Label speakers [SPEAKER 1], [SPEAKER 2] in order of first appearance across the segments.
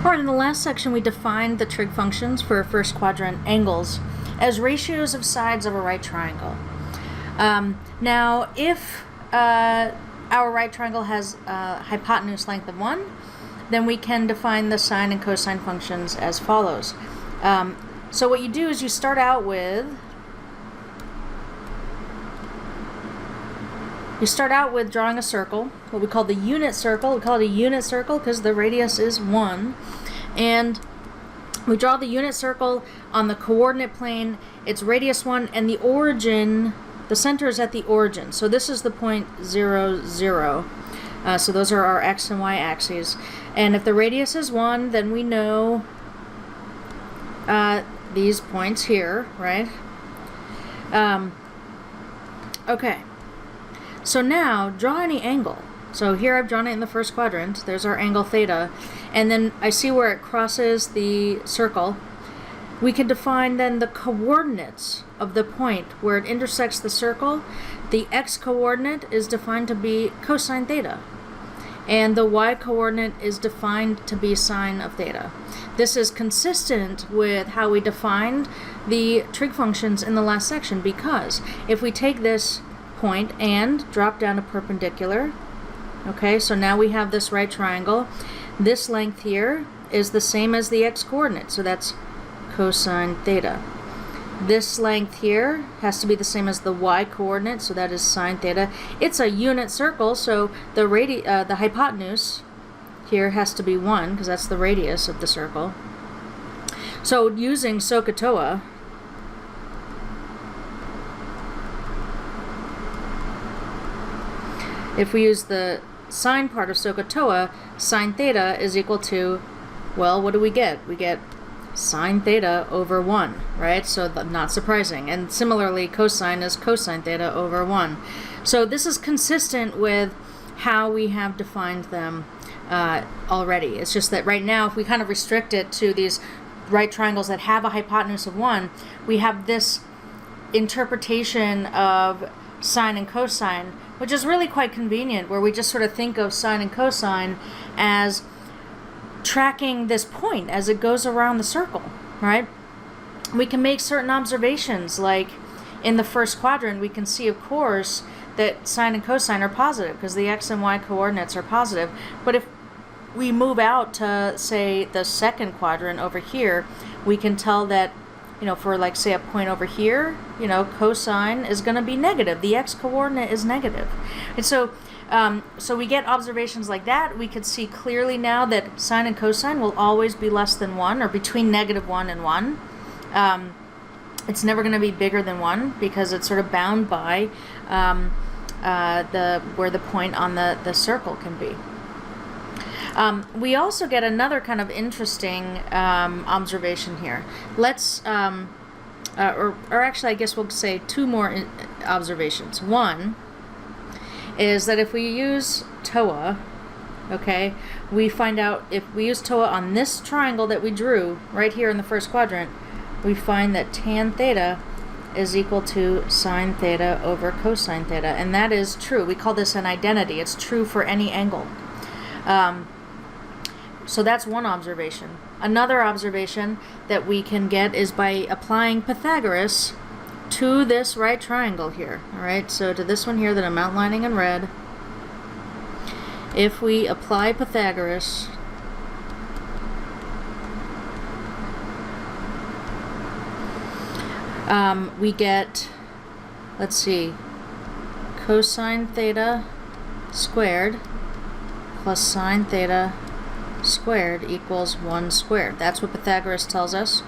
[SPEAKER 1] Alright, in the last section we defined the trig functions for first quadrant angles as ratios of sides of a right triangle. Now, if our right triangle has a hypotenuse length of 1, then we can define the sine and cosine functions as follows. So what you do is you start out with drawing a circle, what we call the unit circle. We call it a unit circle because the radius is 1. And we draw the unit circle on the coordinate plane. It's radius 1, and the origin, the center is at the origin. So this is the point 0, 0. So those are our x and y axes. And if the radius is 1, then we know these points here, right? Okay. So now, draw any angle. So here I've drawn it in the first quadrant. There's our angle theta. And then I see where it crosses the circle. We can define then the coordinates of the point where it intersects the circle. The x-coordinate is defined to be cosine theta. And the y-coordinate is defined to be sine of theta. This is consistent with how we defined the trig functions in the last section, because if we take this point and drop down a perpendicular, okay, so now we have this right triangle. This length here is the same as the x-coordinate, so that's cosine theta. This length here has to be the same as the y-coordinate, so that is sine theta. It's a unit circle, so the hypotenuse here has to be 1, because that's the radius of the circle. So using SOHCAHTOA, if we use the sine part of SOHCAHTOA, sine theta is equal to, well, what do we get? We get sine theta over 1, right? So not surprising. And similarly, cosine is cosine theta over 1. So this is consistent with how we have defined them already. It's just that right now, if we kind of restrict it to these right triangles that have a hypotenuse of 1, we have this interpretation of sine and cosine, which is really quite convenient, where we just sort of think of sine and cosine as tracking this point as it goes around the circle, right? We can make certain observations, like in the first quadrant, we can see, of course, that sine and cosine are positive because the x and y coordinates are positive. But if we move out to, say, the second quadrant over here, we can tell that, you know, for like, say, a point over here, you know, cosine is going to be negative. The x-coordinate is negative. And so we get observations like that. We could see clearly now that sine and cosine will always be less than 1, or between -1 and 1. It's never going to be bigger than 1 because it's sort of bound by where the point on the circle can be. We also get another kind of interesting observation here. Let's, or actually I guess we'll say two more observations. One is that if we use TOA, okay, we find out if we use TOA on this triangle that we drew right here in the first quadrant, we find that tan theta is equal to sine theta over cosine theta, and that is true. We call this an identity. It's true for any angle. So that's one observation. Another observation that we can get is by applying Pythagoras to this right triangle here. All right, so to this one here that I'm outlining in red, if we apply Pythagoras, we get, let's see, cosine theta squared plus sine theta squared equals 1 squared. That's what Pythagoras tells us.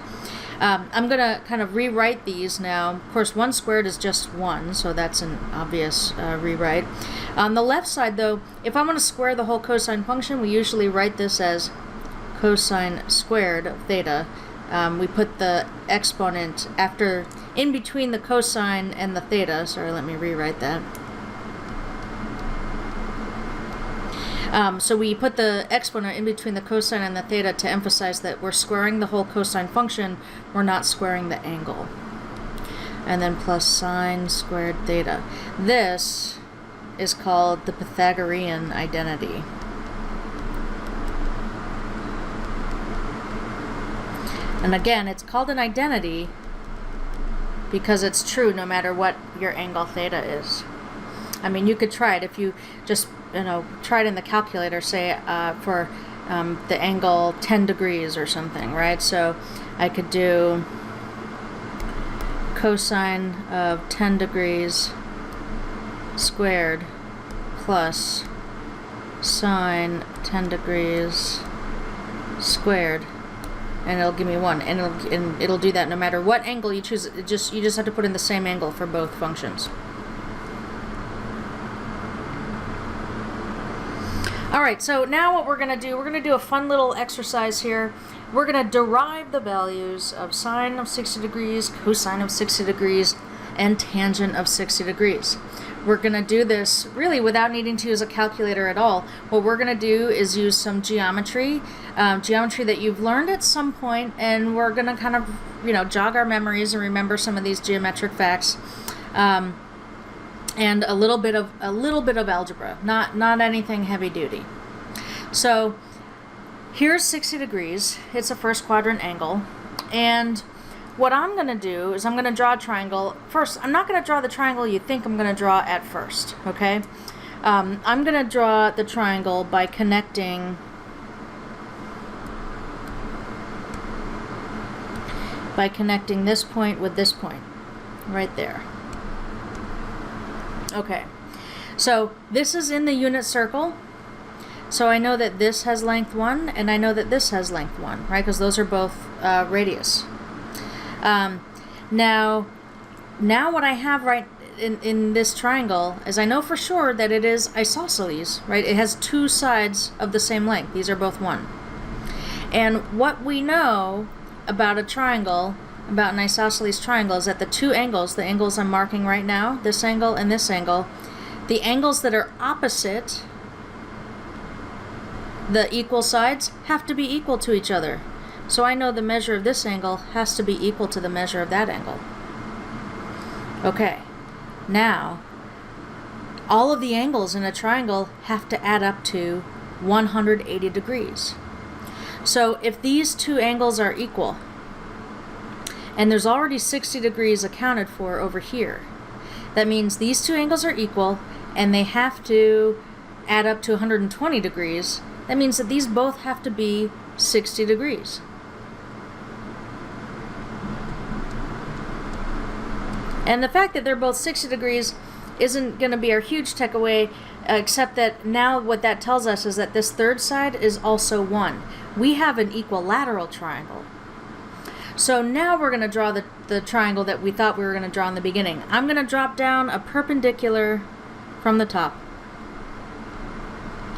[SPEAKER 1] I'm going to kind of rewrite these now. Of course, 1 squared is just 1, so that's an obvious rewrite. On the left side, though, if I want to square the whole cosine function, we usually write this as cosine squared of theta. We put the exponent in between the cosine and the theta. Sorry, let me rewrite that. So we put the exponent in between the cosine and the theta to emphasize that we're squaring the whole cosine function, we're not squaring the angle. And then plus sine squared theta. This is called the Pythagorean identity. And again, it's called an identity because it's true no matter what your angle theta is. I mean, you could try it if you just, try it in the calculator, say for the angle 10 degrees or something, right? So I could do cosine of 10 degrees squared plus sine 10 degrees squared, and it'll give me 1, and it'll do that no matter what angle you choose. You just have to put in the same angle for both functions. Alright, so now what we're going to do a fun little exercise here. We're going to derive the values of sine of 60 degrees, cosine of 60 degrees, and tangent of 60 degrees. We're going to do this really without needing to use a calculator at all. What we're going to do is use some geometry that you've learned at some point, and we're going to kind of, jog our memories and remember some of these geometric facts. And a little bit of algebra, not anything heavy duty. So here's 60 degrees. It's a first quadrant angle, and what I'm going to do is I'm going to draw a triangle. First, I'm not going to draw the triangle you think I'm going to draw at first, okay? I'm going to draw the triangle by connecting this point with this point, right there. Okay, so this is in the unit circle, so I know that this has length 1, and I know that this has length 1, right, because those are both radius. Now what I have right in this triangle is I know for sure that it is isosceles, right? It has two sides of the same length. These are both 1. And what we know about a triangle, about an isosceles triangle, is that the two angles, the angles I'm marking right now, this angle and this angle, the angles that are opposite the equal sides have to be equal to each other. So I know the measure of this angle has to be equal to the measure of that angle. Okay, now all of the angles in a triangle have to add up to 180 degrees. So if these two angles are equal, and there's already 60 degrees accounted for over here, that means these two angles are equal and they have to add up to 120 degrees. That means that these both have to be 60 degrees. And the fact that they're both 60 degrees isn't going to be our huge takeaway, except that now what that tells us is that this third side is also 1. We have an equilateral triangle. So now we're going to draw the triangle that we thought we were going to draw in the beginning. I'm going to drop down a perpendicular from the top.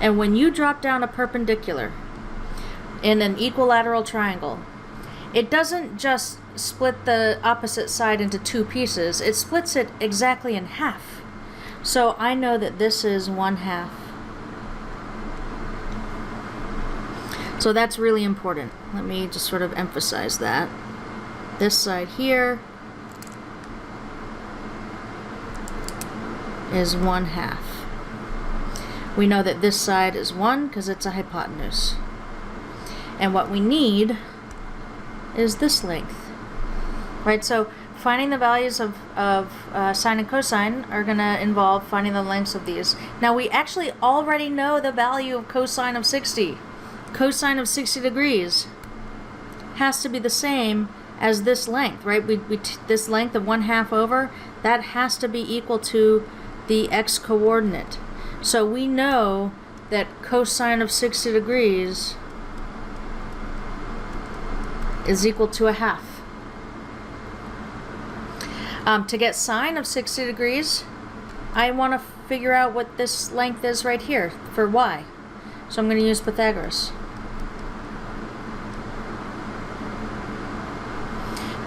[SPEAKER 1] And when you drop down a perpendicular in an equilateral triangle, it doesn't just split the opposite side into two pieces, it splits it exactly in half. So I know that this is 1/2. So that's really important. Let me just sort of emphasize that. This side here is 1/2. We know that this side is 1 because it's a hypotenuse. And what we need is this length. Right, so finding the values of sine and cosine are going to involve finding the lengths of these. Now we actually already know the value of cosine of 60. Cosine of 60 degrees has to be the same as this length, right? This length of 1/2 over, that has to be equal to the x coordinate. So we know that cosine of 60 degrees is equal to 1/2. To get sine of 60 degrees, I want to figure out what this length is right here for y. So I'm going to use Pythagoras.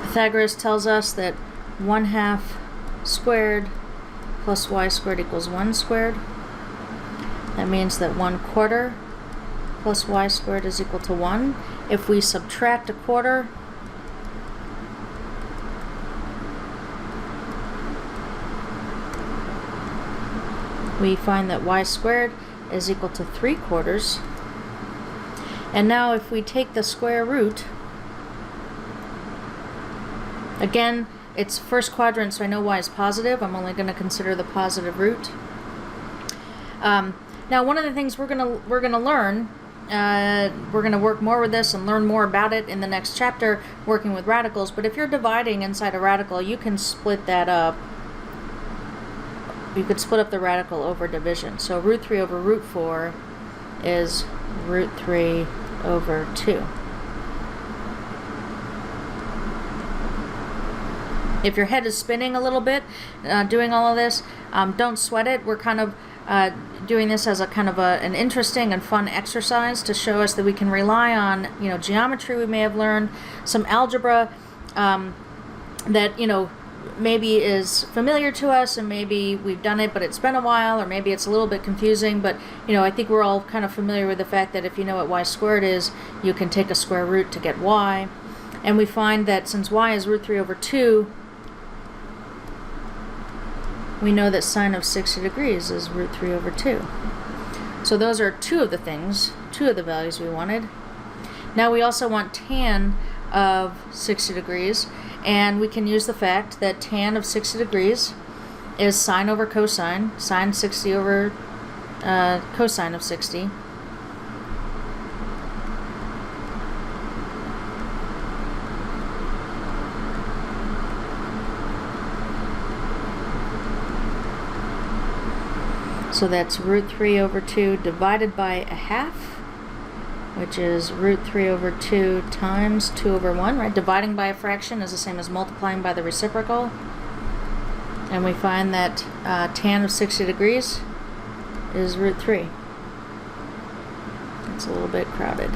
[SPEAKER 1] Pythagoras tells us that 1/2 squared plus y squared equals 1 squared. That means that 1/4 plus y squared is equal to 1. If we subtract a quarter, we find that y squared is equal to 3/4. And now if we take the square root Again, it's first quadrant, so I know y is positive. I'm only going to consider the positive root. Now, one of the things we're gonna learn, we're gonna work more with this and learn more about it in the next chapter, working with radicals. But if you're dividing inside a radical, you can split that up. You could split up the radical over division. So root 3 over root 4 is root 3 over 2. If your head is spinning a little bit doing all of this, don't sweat it. We're kind of doing this as a kind of an interesting and fun exercise to show us that we can rely on, geometry we may have learned, some algebra that, maybe is familiar to us, and maybe we've done it but it's been a while, or maybe it's a little bit confusing, but I think we're all kind of familiar with the fact that if you know what y squared is, you can take a square root to get y. And we find that since y is root 3 over 2, we know that sine of 60 degrees is root 3 over 2. So those are two of the values we wanted. Now we also want tan of 60 degrees, and we can use the fact that tan of 60 degrees is sine over cosine, sine 60 over cosine of 60. So that's root 3 over 2 divided by a half, which is root 3 over 2 times 2 over 1, right? Dividing by a fraction is the same as multiplying by the reciprocal. And we find that tan of 60 degrees is root 3. It's a little bit crowded.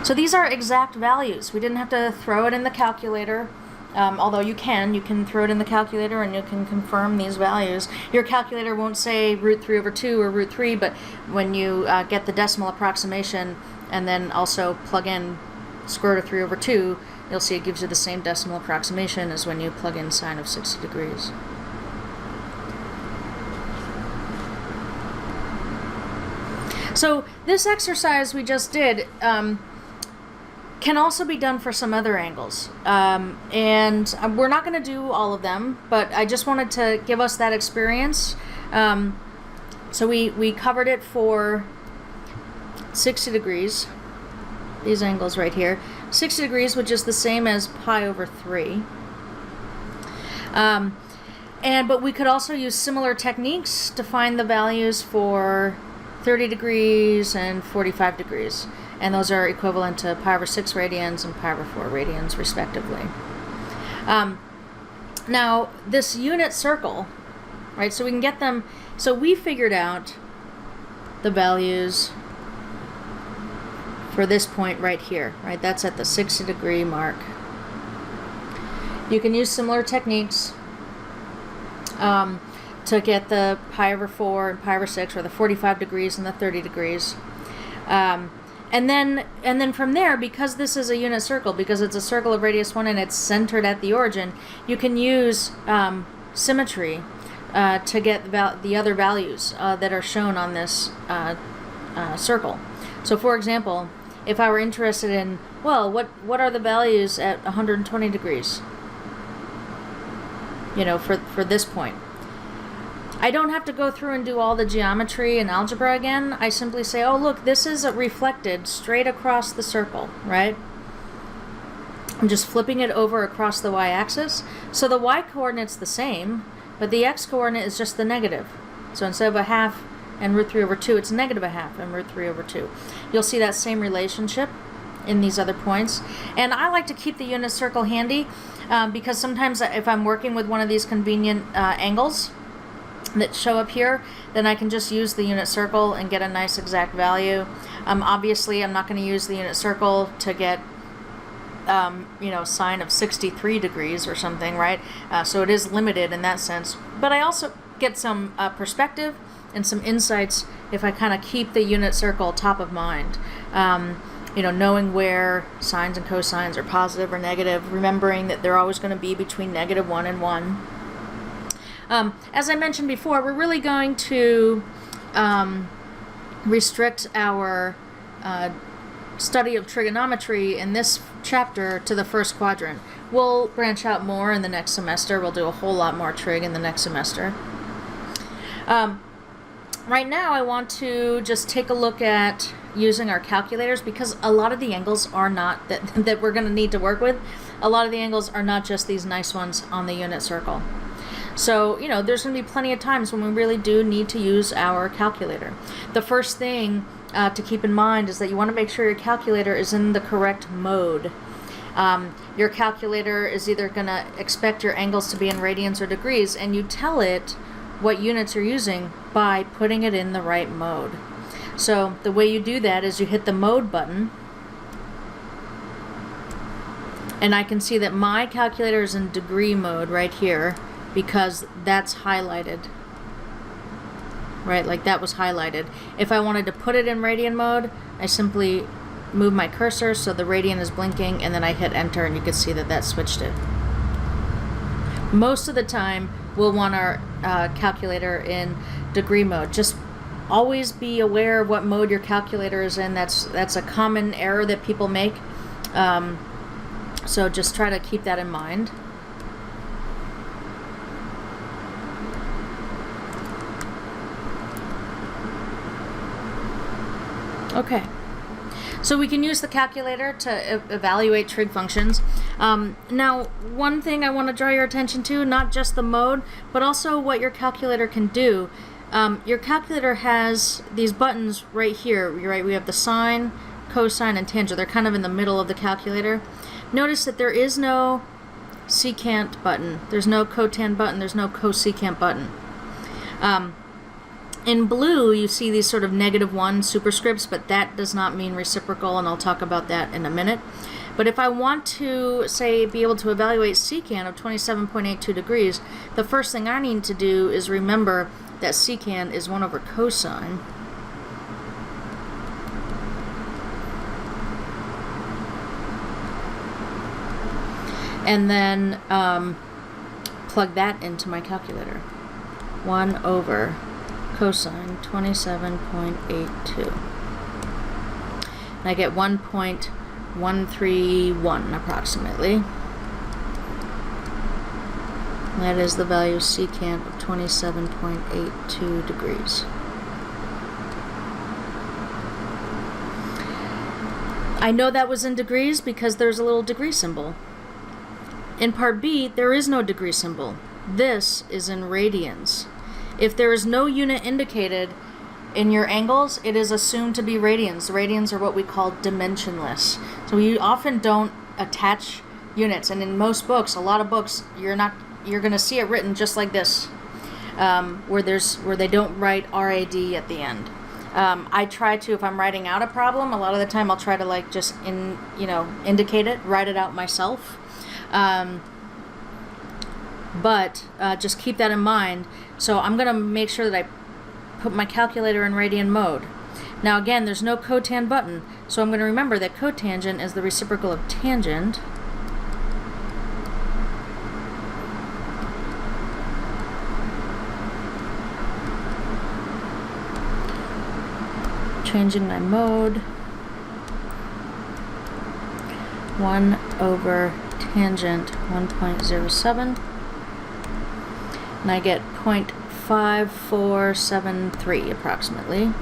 [SPEAKER 1] So these are exact values. We didn't have to throw it in the calculator. Although you can throw it in the calculator and you can confirm these values. Your calculator won't say root 3 over 2 or root 3, but when you get the decimal approximation and then also plug in square root of 3 over 2, you'll see it gives you the same decimal approximation as when you plug in sine of 60 degrees. So this exercise we just did can also be done for some other angles. And we're not going to do all of them, but I just wanted to give us that experience. So we covered it for 60 degrees, these angles right here. 60 degrees, which is the same as pi over 3. But we could also use similar techniques to find the values for 30 degrees and 45 degrees. And those are equivalent to pi over 6 radians and pi over 4 radians, respectively. Now, this unit circle, right, so we can get them, so we figured out the values for this point right here, right? That's at the 60 degree mark. You can use similar techniques to get the pi over 4 and pi over 6, or the 45 degrees and the 30 degrees. And then from there, because this is a unit circle, because it's a circle of radius 1 and it's centered at the origin, you can use symmetry to get the other values that are shown on this circle. So for example, if I were interested in, well, what are the values at 120 degrees? For this point. I don't have to go through and do all the geometry and algebra again. I simply say, oh, look, this is reflected straight across the circle, right? I'm just flipping it over across the y-axis. So the y-coordinate's the same, but the x-coordinate is just the negative. So instead of a half and root 3 over 2, it's negative a half and root 3 over 2. You'll see that same relationship in these other points. And I like to keep the unit circle handy because sometimes if I'm working with one of these convenient angles that show up here, then I can just use the unit circle and get a nice exact value. Obviously, I'm not going to use the unit circle to get sine of 63 degrees or something, right? So it is limited in that sense. But I also get some perspective and some insights if I kind of keep the unit circle top of mind. Knowing where sines and cosines are positive or negative, remembering that they're always going to be between negative 1 and 1. As I mentioned before, we're really going to restrict our study of trigonometry in this chapter to the first quadrant. We'll branch out more in the next semester. We'll do a whole lot more trig in the next semester. Right now I want to just take a look at using our calculators, because a lot of the angles are not, that we're going to need to work with, a lot of the angles are not just these nice ones on the unit circle. So, you know, there's going to be plenty of times when we really do need to use our calculator. The first thing to keep in mind is that you want to make sure your calculator is in the correct mode. Your calculator is either going to expect your angles to be in radians or degrees, and you tell it what units you're using by putting it in the right mode. So the way you do that is you hit the mode button, and I can see that my calculator is in degree mode right here because that's highlighted. Right, like that was highlighted. If I wanted to put it in radian mode, I simply move my cursor so the radian is blinking, and then I hit enter, and you can see that that switched it. Most of the time we'll want our calculator in degree mode. Just always be aware of what mode your calculator is in. That's a common error that people make. So just try to keep that in mind. Okay, so we can use the calculator to evaluate trig functions. Now, one thing I want to draw your attention to, not just the mode, but also what your calculator can do. Your calculator has these buttons right here. Right, we have the sine, cosine, and tangent. They're kind of in the middle of the calculator. Notice that there is no secant button. There's no cotan button. There's no cosecant button. In blue, you see these sort of -1 superscripts, but that does not mean reciprocal, and I'll talk about that in a minute. But if I want to, say, be able to evaluate secant of 27.82 degrees, the first thing I need to do is remember that secant is 1 over cosine. And then plug that into my calculator. 1 over cosine 27.82. And I get 1.131 approximately. That is the value secant of 27.82 degrees. I know that was in degrees because there's a little degree symbol. In part B, there is no degree symbol. This is in radians. If there is no unit indicated in your angles, it is assumed to be radians. Radians are what we call dimensionless. So you often don't attach units, and in most books, a lot of books, you're going to see it written just like this, where they don't write RAD at the end. I try to, if I'm writing out a problem, a lot of the time I'll try to like just indicate it, write it out myself. But just keep that in mind. So I'm going to make sure that I put my calculator in radian mode. Now again, there's no cotan button, so I'm going to remember that cotangent is the reciprocal of tangent. Changing my mode. 1 over tangent 1.07. And I get 0.5473 approximately.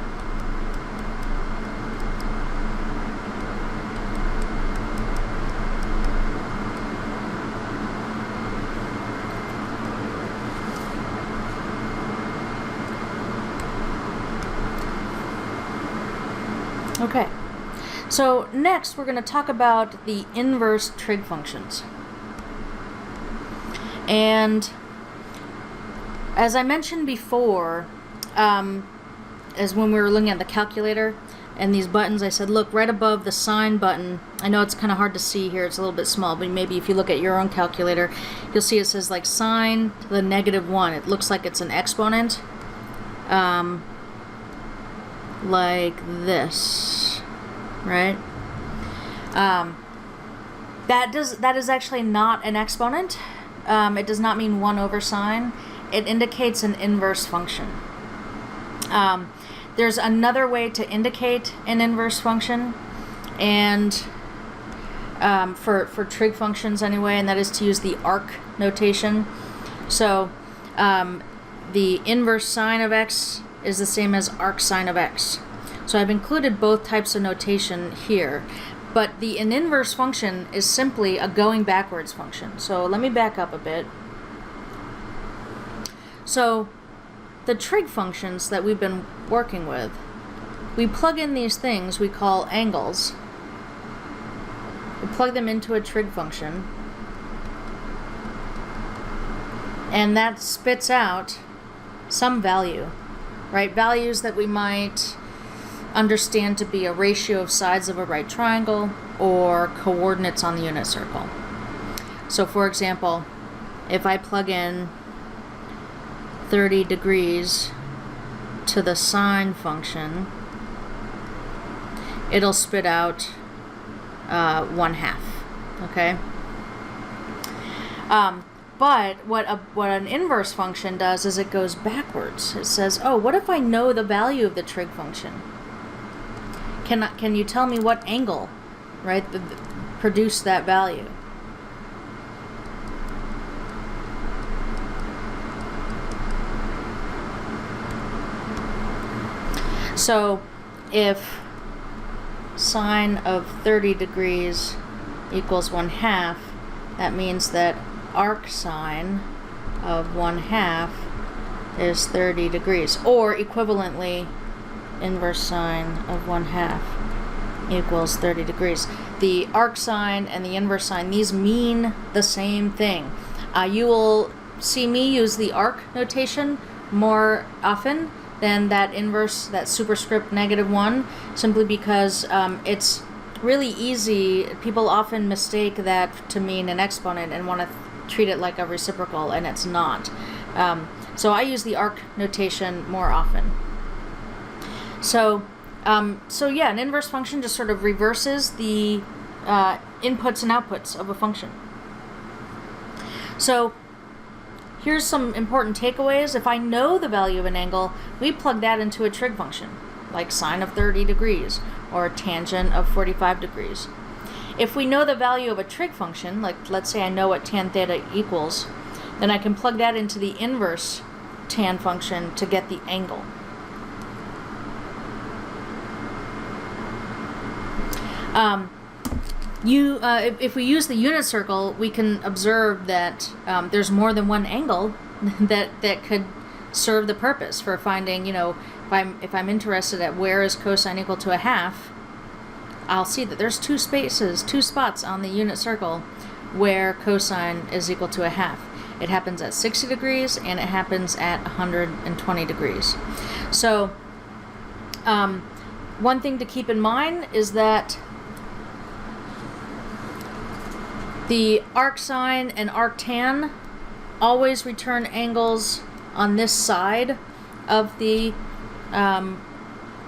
[SPEAKER 1] Okay, so next we're going to talk about the inverse trig functions. And as I mentioned before, as when we were looking at the calculator and these buttons, I said, look, right above the sine button, I know it's kind of hard to see here, it's a little bit small, but maybe if you look at your own calculator, you'll see it says like sine to the -1. It looks like it's an exponent, like this, right? That is actually not an exponent. It does not mean 1 over sine. It indicates an inverse function. there's another way to indicate an inverse function, and for trig functions anyway, and that is to use the arc notation. So the inverse sine of x is the same as arc sine of x. So I've included both types of notation here, but an inverse function is simply a going backwards function. So let me back up a bit. So the trig functions that we've been working with, we plug in these things we call angles. We plug them into a trig function, and that spits out some value, right? Values that we might understand to be a ratio of sides of a right triangle or coordinates on the unit circle. So for example, if I plug in 30 degrees to the sine function, it'll spit out 1/2, okay? But what an inverse function does is it goes backwards. It says, oh, what if I know the value of the trig function? Can you tell me what angle, right, produced that value? So if sine of 30 degrees equals 1/2, that means that arc sine of 1/2 is 30 degrees, or equivalently, inverse sine of 1/2 equals 30 degrees. The arc sine and the inverse sine, these mean the same thing. You will see me use the arc notation more often than that inverse, that superscript -1, simply because it's really easy. People often mistake that to mean an exponent and want to treat it like a reciprocal, and it's not. So I use the arc notation more often. So yeah, an inverse function just sort of reverses the inputs and outputs of a function. So here's some important takeaways. If I know the value of an angle, we plug that into a trig function, like sine of 30 degrees or tangent of 45 degrees. If we know the value of a trig function, like let's say I know what tan theta equals, then I can plug that into the inverse tan function to get the angle. If we use the unit circle, we can observe that there's more than one angle that could serve the purpose for finding, if I'm interested at where is cosine equal to 1/2, I'll see that there's two spots on the unit circle where cosine is equal to 1/2. It happens at 60 degrees and it happens at 120 degrees. So one thing to keep in mind is that the arcsine and arctan always return angles on this side of the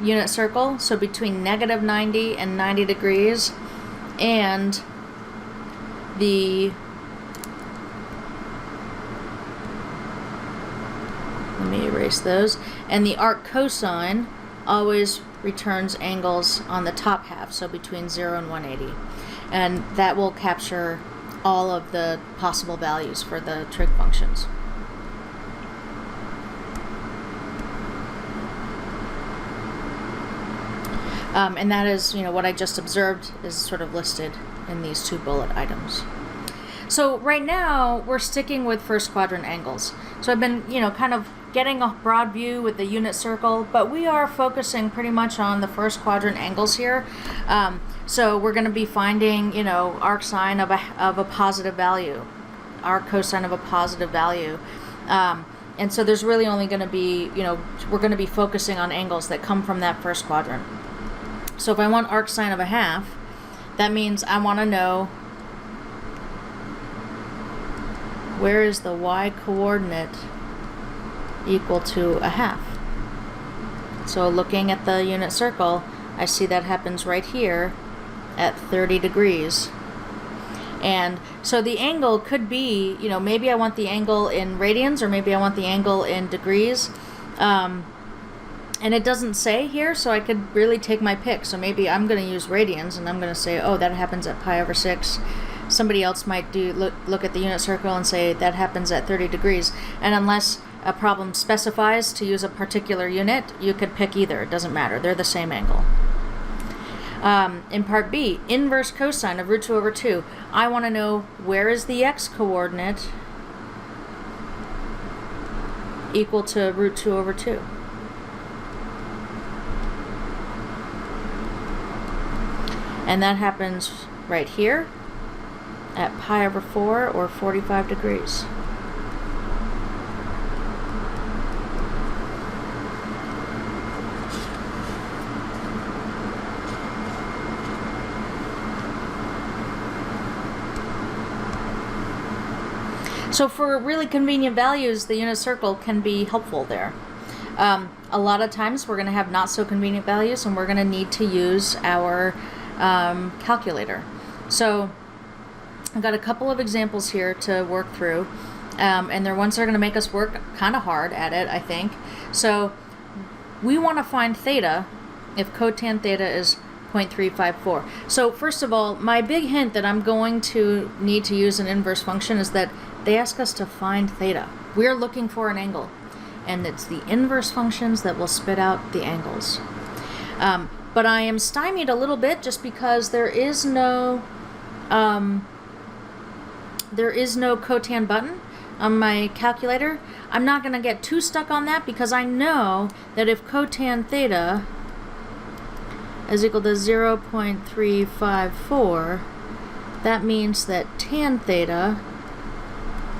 [SPEAKER 1] unit circle, so between -90 and 90 degrees, and let me erase those, and the arc cosine always returns angles on the top half, so between 0 and 180, and that will capture all of the possible values for the trig functions. And that is, what I just observed is sort of listed in these 2 bullet items. So right now we're sticking with first quadrant angles. So I've been, kind of getting a broad view with the unit circle, but we are focusing pretty much on the first quadrant angles here. So we're going to be finding, arc sine of a positive value, arc cosine of a positive value. And so there's really only going to be, we're going to be focusing on angles that come from that first quadrant. So if I want arc sine of 1/2, that means I want to know where is the y coordinate equal to 1/2. So looking at the unit circle, I see that happens right here at 30 degrees. And so the angle could be, maybe I want the angle in radians, or maybe I want the angle in degrees. And it doesn't say here, so I could really take my pick. So maybe I'm going to use radians, and I'm going to say, oh, that happens at pi over 6. Somebody else might look at the unit circle and say that happens at 30 degrees. And unless a problem specifies to use a particular unit, you could pick either. It doesn't matter. They're the same angle. In part B, inverse cosine of root 2 over 2. I want to know where is the x coordinate equal to root 2 over 2. And that happens right here at pi over 4 or 45 degrees. So for really convenient values, the unit circle can be helpful there. A lot of times we're going to have not so convenient values, and we're going to need to use our calculator. So I've got a couple of examples here to work through, and they're ones that are going to make us work kind of hard at it, I think. So we want to find theta if cotan theta is 0.354. So first of all, my big hint that I'm going to need to use an inverse function is that they ask us to find theta. We're looking for an angle, and it's the inverse functions that will spit out the angles. But I am stymied a little bit just because there is no cotan button on my calculator. I'm not going to get too stuck on that because I know that if cotan theta is equal to 0.354, that means that tan theta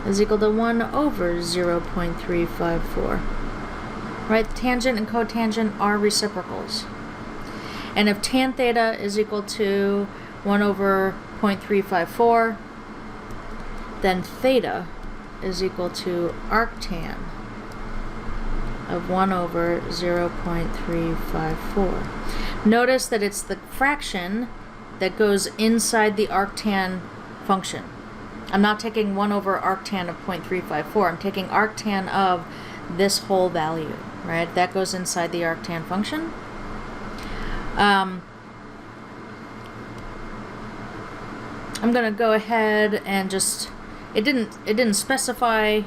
[SPEAKER 1] is equal to 1 over 0.354. Right? Tangent and cotangent are reciprocals. And if tan theta is equal to 1 over 0.354, then theta is equal to arctan of 1 over 0.354. Notice that it's the fraction that goes inside the arctan function. I'm not taking 1 over arctan of 0.354. I'm taking arctan of this whole value, right? That goes inside the arctan function. I'm going to go ahead and just, it didn't specify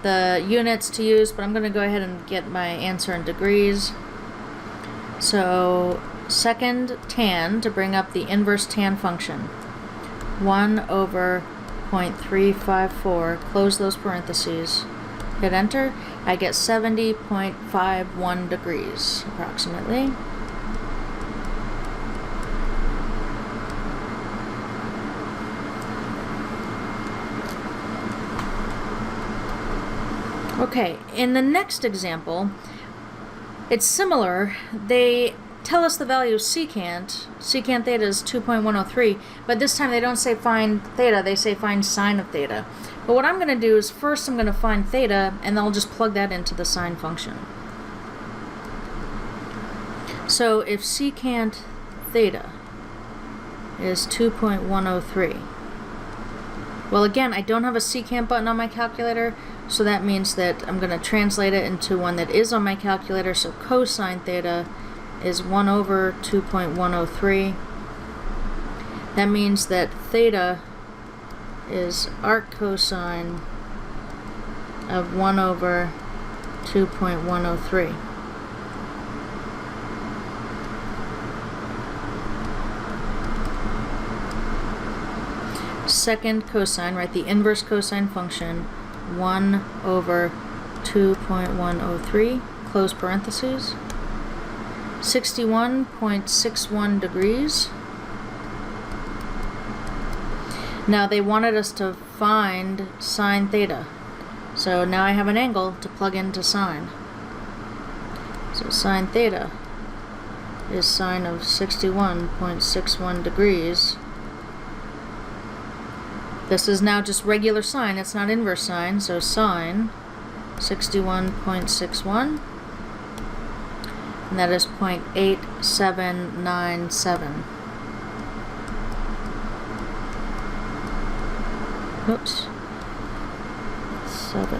[SPEAKER 1] the units to use, but I'm going to go ahead and get my answer in degrees. So second tan, to bring up the inverse tan function, 1 over 0.354, close those parentheses, hit enter, I get 70.51 degrees approximately. Okay, in the next example, it's similar. They tell us the value of secant. Secant theta is 2.103, but this time they don't say find theta, they say find sine of theta. But what I'm going to do is first I'm going to find theta, and I'll just plug that into the sine function. So if secant theta is 2.103, well, again, I don't have a secant button on my calculator, so that means that I'm going to translate it into one that is on my calculator. So cosine theta is 1 over 2.103. That means that theta is arc cosine of 1 over 2.103. Second cosine, right, the inverse cosine function, 1 over 2.103, close parentheses, 61.61 degrees. Now they wanted us to find sine theta. So now I have an angle to plug into sine. So sine theta is sine of 61.61 degrees. This is now just regular sine, it's not inverse sine, so sine 61.61, and that is 0.8797. Oops. 7.